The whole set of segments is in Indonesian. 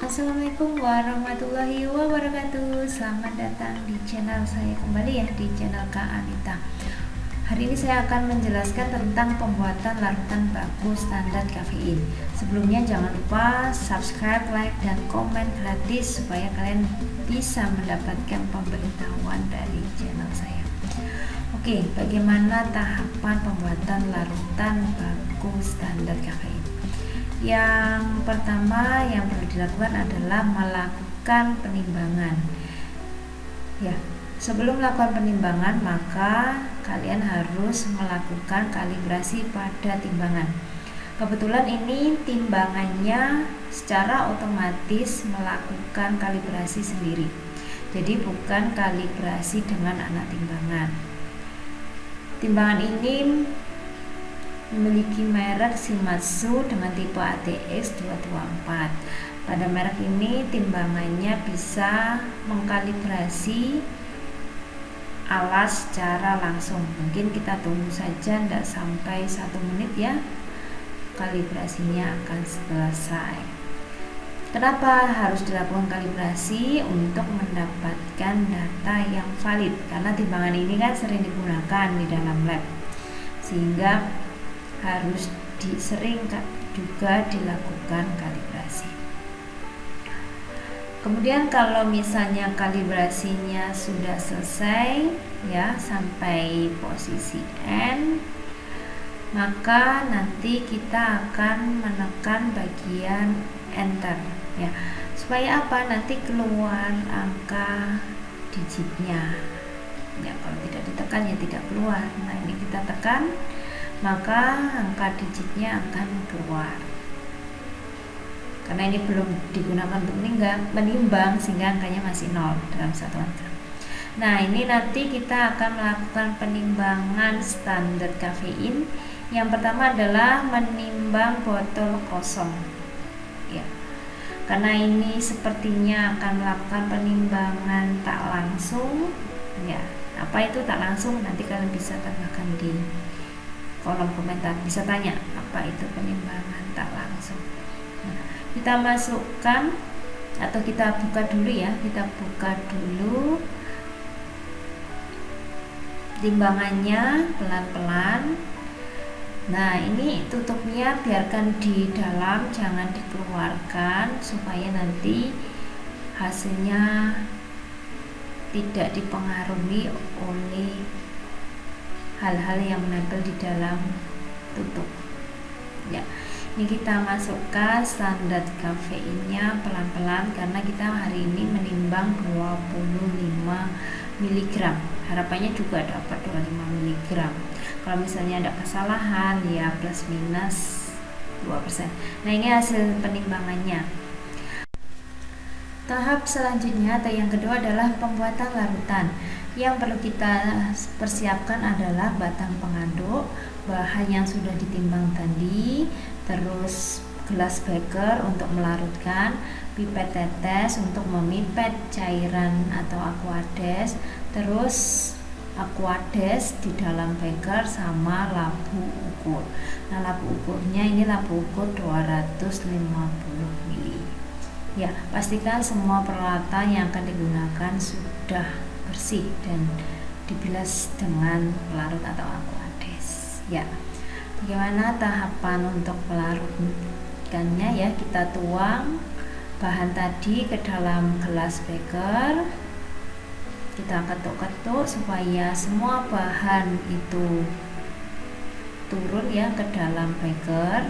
Assalamualaikum warahmatullahi wabarakatuh. Selamat datang di channel saya kembali ya, di channel Kak Anita. Hari ini saya akan menjelaskan tentang pembuatan larutan baku standar kafein. Sebelumnya jangan lupa subscribe, like, dan komen gratis supaya kalian bisa mendapatkan pemberitahuan dari channel saya. Oke, bagaimana tahapan pembuatan larutan baku standar kafein? Yang pertama yang perlu dilakukan adalah melakukan penimbangan. Ya, sebelum melakukan penimbangan maka kalian harus melakukan kalibrasi pada timbangan. Kebetulan ini timbangannya secara otomatis melakukan kalibrasi sendiri. Jadi bukan kalibrasi dengan anak timbangan. Timbangan ini memiliki merek Shimadzu dengan tipe ATX 224. Pada merek ini timbangannya bisa mengkalibrasi alat secara langsung. Mungkin kita tunggu saja, tidak sampai 1 menit ya, kalibrasinya akan selesai. Kenapa harus dilakukan kalibrasi? Untuk mendapatkan data yang valid, karena timbangan ini kan sering digunakan di dalam lab, sehingga harus sering juga dilakukan kalibrasi. Kemudian kalau misalnya kalibrasinya sudah selesai ya, sampai posisi N, maka nanti kita akan menekan bagian enter ya, supaya apa? Nanti keluar angka digitnya ya. Kalau tidak ditekan ya tidak keluar. Nah, ini kita tekan, maka angka digitnya akan keluar. Karena ini belum digunakan untuk menimbang, sehingga angkanya masih 0 dalam satuan gram. Nah, ini nanti kita akan melakukan penimbangan standar kafein. Yang pertama adalah menimbang botol kosong ya. Karena ini sepertinya akan melakukan penimbangan tak langsung ya. Apa itu tak langsung? Nanti kalian bisa tanyakan di kolom komentar, bisa tanya apa itu penimbangan tak langsung. Nah, kita masukkan atau kita buka dulu ya, kita buka dulu timbangannya pelan-pelan. Nah, ini tutupnya biarkan di dalam, jangan dikeluarkan supaya nanti hasilnya tidak dipengaruhi oleh hal-hal yang menempel di dalam tutup ya. Ini kita masukkan standar kafeinnya pelan-pelan, karena kita hari ini menimbang 25 mg. Harapannya juga dapat 25 mg. Kalau misalnya ada kesalahan ya plus minus 2%. Nah, ini hasil penimbangannya. Tahap selanjutnya atau yang kedua adalah pembuatan larutan. Yang perlu kita persiapkan adalah batang pengaduk, bahan yang sudah ditimbang tadi, terus gelas beker untuk melarutkan, pipet tetes untuk memipet cairan atau aquades, terus aquades di dalam beker, sama labu ukur. Nah, labu ukurnya ini labu ukur 250 ml. Ya, pastikan semua peralatan yang akan digunakan sudah bersih dan dibilas dengan pelarut atau aquades ya. Bagaimana tahapan untuk pelarutkannya ya? Kita tuang bahan tadi ke dalam gelas beker, kita ketuk-ketuk supaya semua bahan itu turun ya ke dalam beker.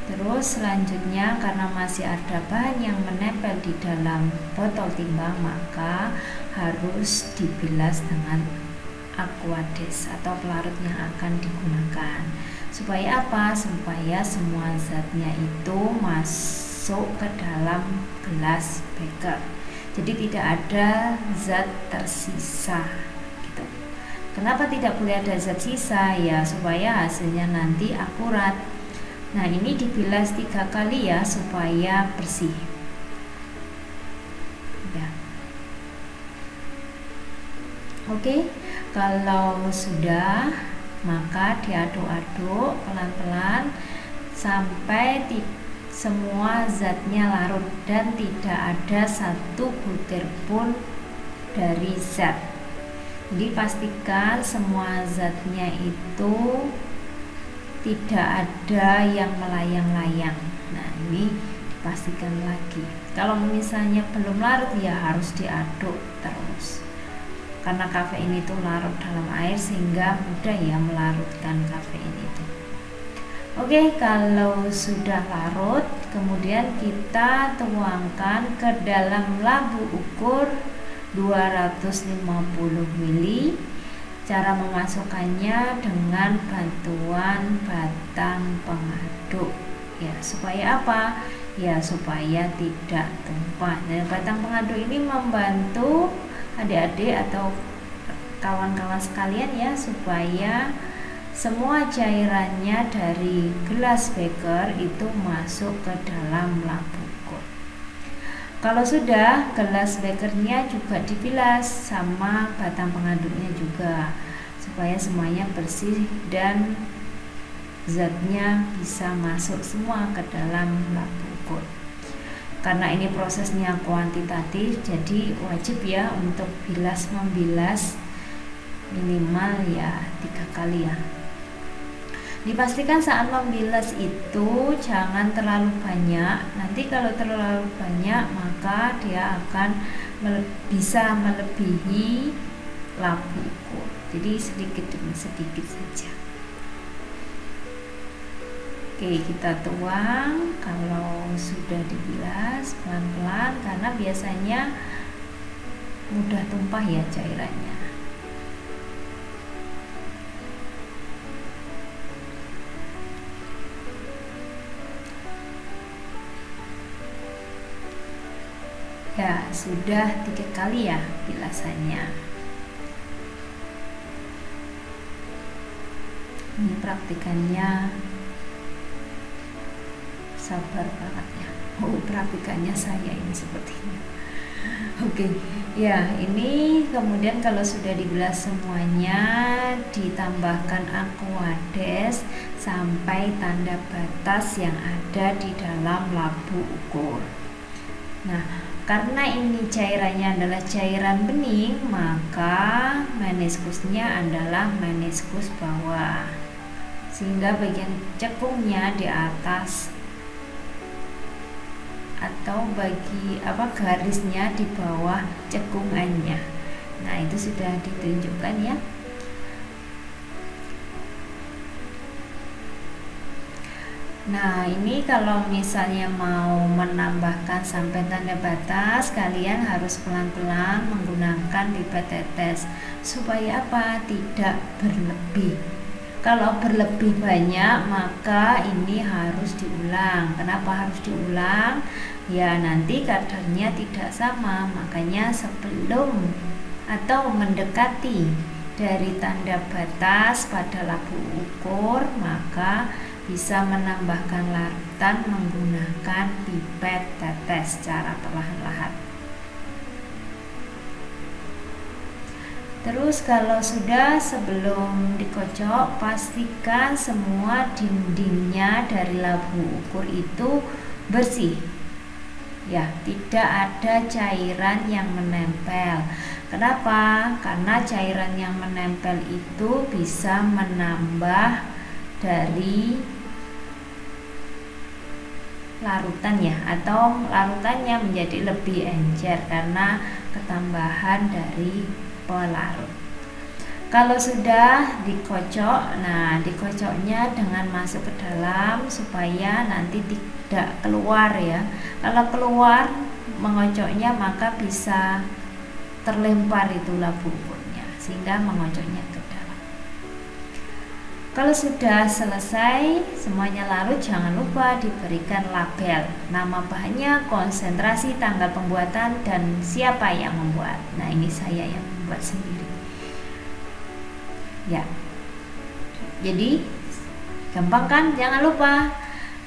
Terus selanjutnya, karena masih ada bahan yang menempel di dalam botol timbang, maka harus dibilas dengan aquades atau pelarut yang akan digunakan. Supaya apa? Supaya semua zatnya itu masuk ke dalam gelas beker. Jadi tidak ada zat tersisa gitu. Kenapa tidak boleh ada zat sisa? Ya, supaya hasilnya nanti akurat. Nah, ini dibilas 3 kali ya supaya bersih ya. Oke, kalau sudah maka diaduk-aduk pelan-pelan sampai semua zatnya larut dan tidak ada satu butir pun dari zat. Jadi pastikan semua zatnya itu tidak ada yang melayang-layang. Nah, ini dipastikan lagi. Kalau misalnya belum larut ya harus diaduk terus. Karena kafein itu larut dalam air sehingga mudah ya melarutkan kafein itu. Oke, kalau sudah larut, kemudian kita tuangkan ke dalam labu ukur 250 ml. Cara memasukkannya dengan bantuan batang pengaduk. Ya, supaya apa? Ya, supaya tidak tumpah. Nah, batang pengaduk ini membantu adik-adik atau kawan-kawan sekalian ya, supaya semua cairannya dari gelas beker itu masuk ke dalam labu ukur. Kalau sudah, gelas bekernya juga dibilas sama batang pengaduknya juga, supaya semuanya bersih dan zatnya bisa masuk semua ke dalam labu ukur. Karena ini prosesnya kuantitatif, jadi wajib ya untuk membilas minimal ya 3 kali ya. Dipastikan saat membilas itu jangan terlalu banyak. Nanti kalau terlalu banyak maka dia akan bisa melebihi labu ukur. Jadi sedikit demi sedikit saja. Oke, kita tuang. Kalau sudah dibilas pelan-pelan karena biasanya mudah tumpah ya cairannya. Ya, sudah 3 kali ya bilasannya. Ini praktikannya sabar banget ya. Praktikannya saya ini sepertinya. Oke, ya ini kemudian kalau sudah dibilas semuanya ditambahkan Aquades sampai tanda batas yang ada di dalam labu ukur. Nah, karena ini cairannya adalah cairan bening, maka meniskusnya adalah meniskus bawah, sehingga bagian cekungnya di atas atau garisnya di bawah cekungannya. Nah, itu sudah ditunjukkan ya. Nah, ini kalau misalnya mau menambahkan sampai tanda batas, kalian harus pelan-pelan menggunakan pipet tetes. Supaya apa? Tidak berlebih. Kalau berlebih banyak, maka ini harus diulang. Kenapa harus diulang? Ya, nanti kadarnya tidak sama. Makanya sebelum atau mendekati dari tanda batas pada labu ukur, maka bisa menambahkan larutan menggunakan pipet tetes secara perlahan-lahan. Terus kalau sudah, sebelum dikocok, pastikan semua dindingnya dari labu ukur itu bersih. Ya, tidak ada cairan yang menempel. Kenapa? Karena cairan yang menempel itu bisa menambah dari larutan ya, atau larutannya menjadi lebih encer karena ketambahan dari pelarut. Kalau sudah dikocok, nah dikocoknya dengan masuk ke dalam supaya nanti tidak keluar ya. Kalau keluar mengocoknya maka bisa terlempar itu labu ukurnya sehingga mengocoknya ke dalam. Kalau sudah selesai semuanya larut, jangan lupa diberikan label, nama bahannya, konsentrasi, tanggal pembuatan, dan siapa yang membuat. Nah, ini saya yang membuat sendiri. Ya, jadi gampang kan? Jangan lupa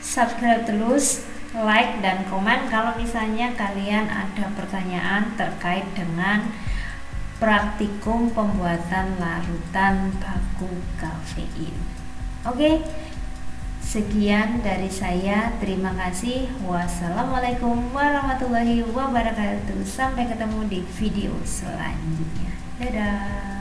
subscribe terus, like dan komen kalau misalnya kalian ada pertanyaan terkait dengan praktikum pembuatan larutan baku kafein. Oke, Sekian dari saya, terima kasih. Wassalamualaikum warahmatullahi wabarakatuh. Sampai ketemu di video selanjutnya. Dadah.